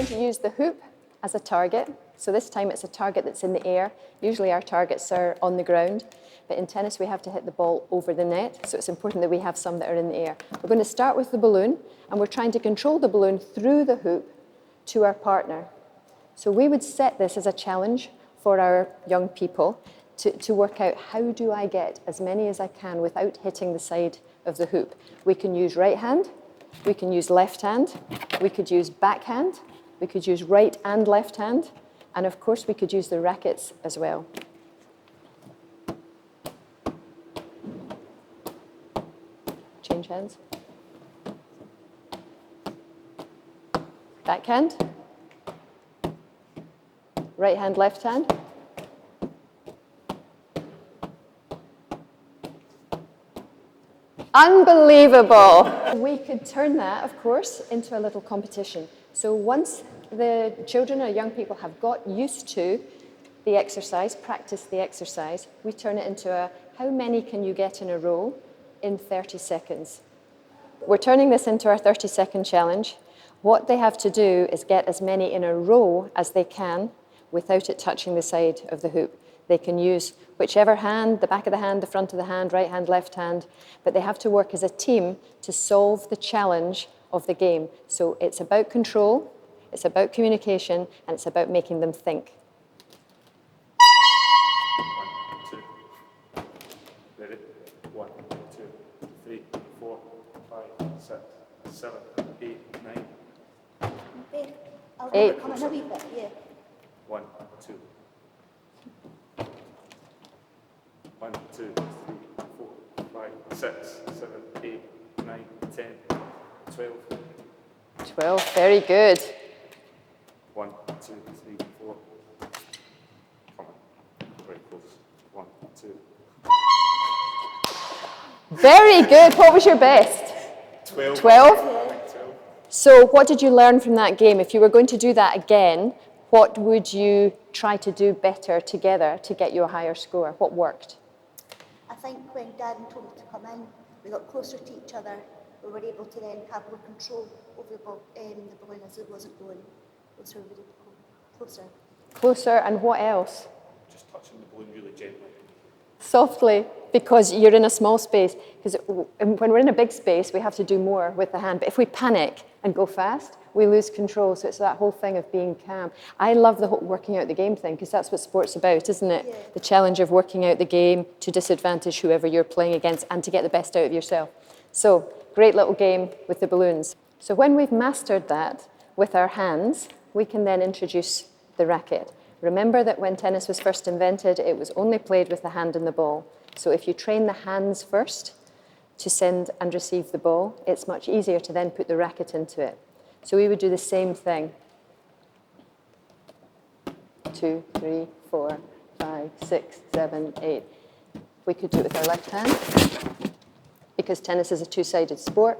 going to use the hoop as a target. So this time it's a target that's in the air. Usually our targets are on the ground, but in tennis we have to hit the ball over the net, so it's important that we have some that are in the air. We're going to start with the balloon, and we're trying to control the balloon through the hoop to our partner. So we would set this as a challenge for our young people to work out, how do I get as many as I can without hitting the side of the hoop? We can use right hand, we can use left hand, we could use backhand, we could use right and left hand, and of course we could use the rackets as well. Change hands. Backhand. Right hand, left hand. Unbelievable! We could turn that, of course, into a little competition. So once the children or young people have got used to the exercise, practice the exercise, we turn it into a, how many can you get in a row in 30 seconds? We're turning this into our 30-second challenge. What they have to do is get as many in a row as they can without it touching the side of the hoop. They can use whichever hand, the back of the hand, the front of the hand, right hand, left hand, but they have to work as a team to solve the challenge of the game. So it's about control, it's about communication, and it's about making them think. 1, 2. Ready? 1, 2, 3, 4, 5, 6, 7, 8, 9. I'll 8. come in a wee bit, yeah. 1, 2. 1, 2, 3, 4, 5, 6, 7, 8, 9, 10, 12. 12, very good. 1, 2, 3, 4. Come on, very close. 1, 2. Very good. What was your best? 12. 12? Yeah. 12. So what did you learn from that game? If you were going to do that again, what would you try to do better together to get you a higher score? What worked? I think when Darren told me to come in, we got closer to each other. We were able to then have more control over the balloon as it wasn't going. So we were able to go closer. Closer, and what else? Just touching the balloon really gently. Softly, because you're in a small space. Because when we're in a big space, we have to do more with the hand. But if we panic and go fast, we lose control. So it's that whole thing of being calm. I love the whole working out the game thing, because that's what sport's about, isn't it? Yeah. The challenge of working out the game to disadvantage whoever you're playing against and to get the best out of yourself. So, great little game with the balloons. So when we've mastered that with our hands, we can then introduce the racket. Remember that when tennis was first invented, it was only played with the hand and the ball. So if you train the hands first to send and receive the ball, it's much easier to then put the racket into it. So we would do the same thing. 2, 3, 4, 5, 6, 7, 8. We could do it with our left hand, because tennis is a two-sided sport.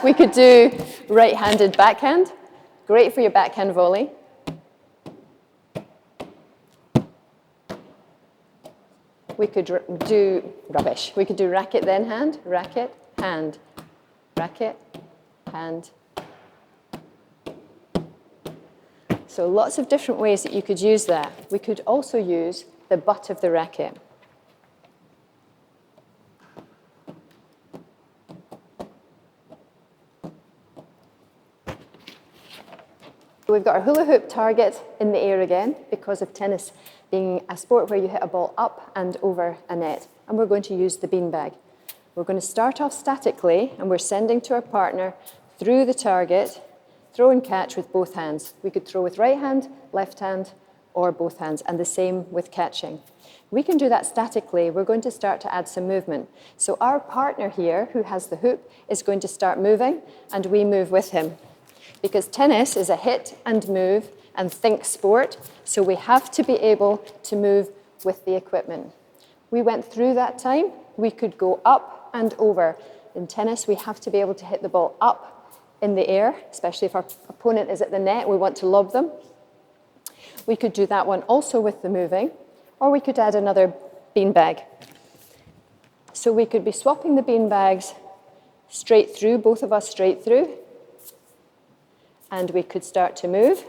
We could do right-handed backhand. Great for your backhand volley. We could do rubbish. We could do racket, then hand, racket, hand, racket, hand. So lots of different ways that you could use that. We could also use the butt of the racket. We've got our hula hoop target in the air again, because of tennis being a sport where you hit a ball up and over a net. And we're going to use the beanbag. We're going to start off statically, and we're sending to our partner through the target, throw and catch with both hands. We could throw with right hand, left hand, or both hands, and the same with catching. We can do that statically. We're going to start to add some movement. So our partner here, who has the hoop, is going to start moving, and we move with him. Because tennis is a hit and move and think sport, so we have to be able to move with the equipment. We went through that time. We could go up and over. In tennis, we have to be able to hit the ball up in the air, especially if our opponent is at the net, we want to lob them. We could do that one also with the moving, or we could add another beanbag. So we could be swapping the beanbags straight through, both of us straight through, and we could start to move.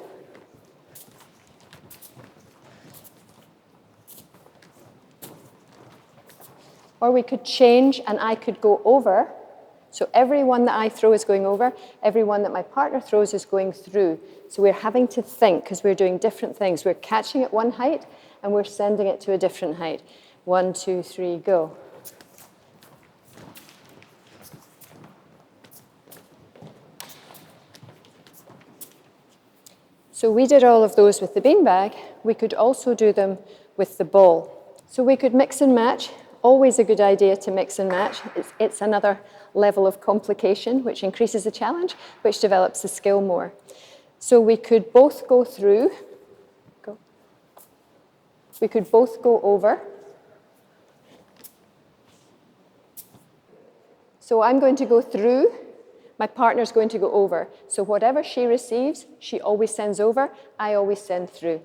Or we could change and I could go over. So every one that I throw is going over, every one that my partner throws is going through. So we're having to think because we're doing different things. We're catching at one height and we're sending it to a different height. 1, 2, 3, go. So we did all of those with the beanbag. We could also do them with the ball. So we could mix and match. Always a good idea to mix and match. It's another level of complication, which increases the challenge, which develops the skill more. So we could both go through. Go. We could both go over. So I'm going to go through. My partner's going to go over. So whatever she receives, she always sends over. I always send through.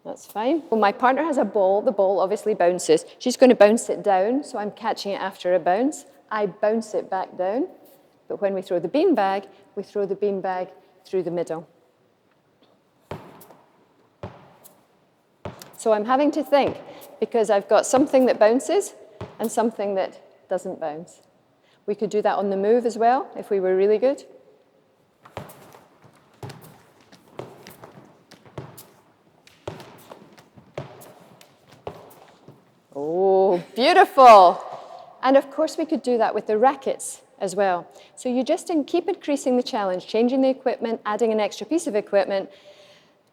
That's fine. Well, my partner has a ball. The ball obviously bounces. She's going to bounce it down, so I'm catching it after a bounce. I bounce it back down. But when we throw the beanbag, we throw the beanbag through the middle. So I'm having to think, because I've got something that bounces and something that doesn't bounce. We could do that on the move as well, if we were really good. Oh, beautiful. And of course, we could do that with the rackets as well. So you just keep increasing the challenge, changing the equipment, adding an extra piece of equipment,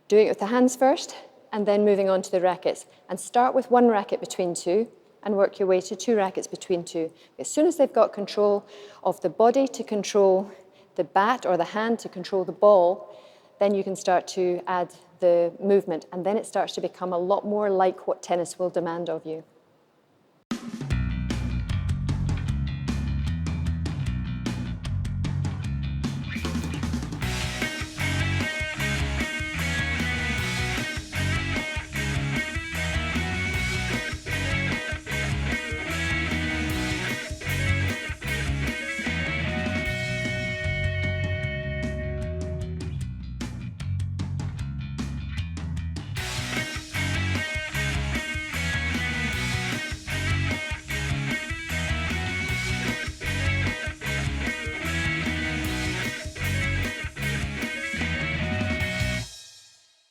doing it with the hands first, and then moving on to the rackets. And start with one racket between two, and work your way to 2 rackets between two. As soon as they've got control of the body to control the bat or the hand to control the ball, then you can start to add the movement, and then it starts to become a lot more like what tennis will demand of you.